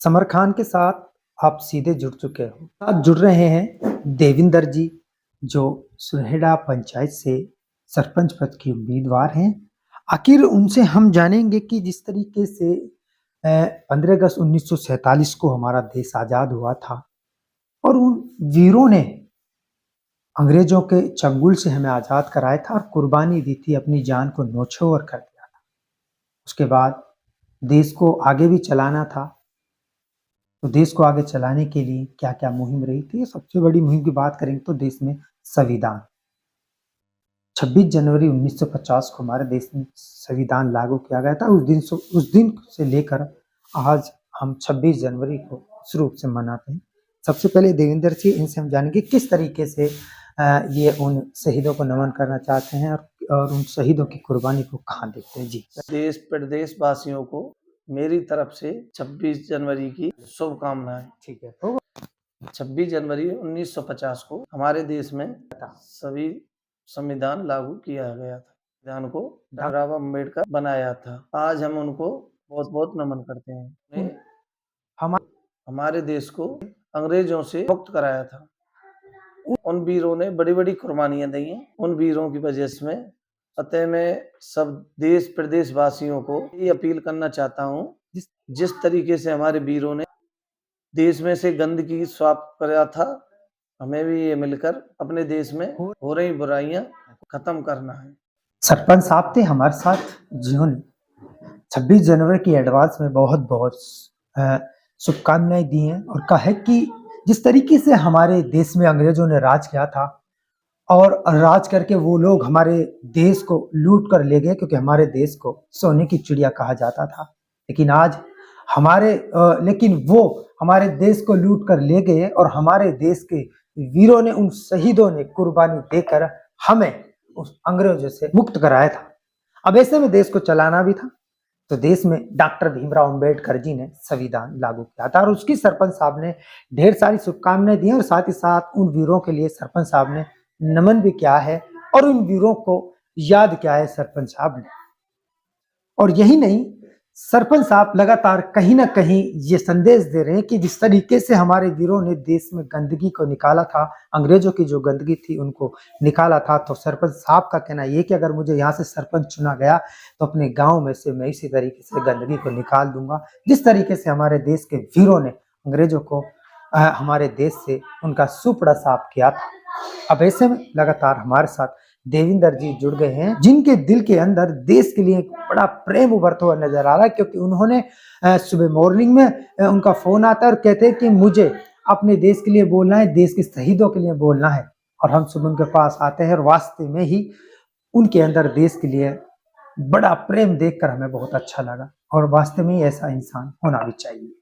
Summer Khan के साथ आप सीधे जुड़ चुके हो। साथ जुड़ रहे हैं देविंदर जी, जो सुरहेड़ा पंचायत से सरपंच पद की उम्मीदवार हैं। आखिर उनसे हम जानेंगे कि जिस तरीके से 15 अगस्त 1947 को हमारा देश आज़ाद हुआ था और उन वीरों ने अंग्रेजों के चंगुल से हमें आज़ाद कराया था और कुर्बानी दी थी, अपनी जान को न्योछावर कर दिया था। उसके बाद देश को आगे भी चलाना था, तो देश को आगे चलाने के लिए क्या-क्या मुहिम रही थी, सबसे बड़ी मुहिम की बात करेंगे तो देश में संविधान। 26 जनवरी 1950 को हमारे देश में संविधान लागू किया गया था। उस दिन से लेकर आज हम 26 जनवरी को इस रूप से मनाते हैं। सबसे पहले देवेंद्र जी, इनसे हम जानेंगे किस तरीके से ये उन शहीदों को नमन करना चाहते हैं और उन शहीदों की कुर्बानी को कहाँ देखते हैं। जी, देश प्रदेश वासियों को मेरी तरफ से 26 जनवरी की शुभकामनाएं। ठीक है। तो 26 जनवरी 1950 को हमारे देश में सभी संविधान लागू किया गया था। संविधान को डॉक्टर अम्बेडकर बनाया था। आज हम उनको बहुत बहुत नमन करते हैं। हमारे देश को अंग्रेजों से मुक्त कराया था। उन वीरों ने बड़ी बड़ी कुर्बानियां दी हैं। उन वीरों की वजह से अतः मैं सब देश प्रदेश वासियों को ये अपील करना चाहता हूँ, जिस तरीके से हमारे वीरों ने देश में से गंदगी साफ करा था, हमें भी ये मिलकर अपने देश में हो रही बुराइयां खत्म करना है। सरपंच साहब थे हमारे साथ, जिन्होंने 26 जनवरी की एडवांस में बहुत बहुत शुभकामनाएं दी हैं और कहा है कि जिस तरीके से हमारे देश में अंग्रेजों ने राज किया था और राज करके वो लोग हमारे देश को लूट कर ले गए, क्योंकि हमारे देश को सोने की चिड़िया कहा जाता था। लेकिन आज लेकिन वो हमारे देश को लूट कर ले गए और हमारे देश के वीरों ने, उन शहीदों ने कुर्बानी देकर हमें उस अंग्रेजों से मुक्त कराया था। अब ऐसे में देश को चलाना भी था, तो देश में डॉक्टर भीमराव अंबेडकर जी ने संविधान लागू किया था और उसकी सरपंच साहब ने ढेर सारी शुभकामनाएं दी और साथ ही साथ उन वीरों के लिए सरपंच साहब ने नमन भी किया है और उन वीरों को याद किया है सरपंच साहब ने। और यही नहीं, सरपंच साहब लगातार कहीं ना कहीं ये संदेश दे रहे हैं कि जिस तरीके से हमारे वीरों ने देश में गंदगी को निकाला था, अंग्रेजों की जो गंदगी थी उनको निकाला था, तो सरपंच साहब का कहना ये कि अगर मुझे यहाँ से सरपंच चुना गया तो अपने गांव में से मैं इसी तरीके से गंदगी को निकाल दूंगा, जिस तरीके से हमारे देश के वीरों ने अंग्रेजों को हमारे देश से उनका सुपड़ा साफ किया था। अब ऐसे में लगातार हमारे साथ देविंदर जी जुड़ गए हैं, जिनके दिल के अंदर देश के लिए एक बड़ा प्रेम उभरता हुआ नजर आ रहा है, क्योंकि उन्होंने सुबह मॉर्निंग में उनका फोन आता है और कहते हैं कि मुझे अपने देश के लिए बोलना है, देश के शहीदों के लिए बोलना है। और हम सुबह उनके पास आते हैं और वास्तव में ही उनके अंदर देश के लिए बड़ा प्रेम देखकर हमें बहुत अच्छा लगा और वास्तव में ऐसा इंसान होना भी चाहिए।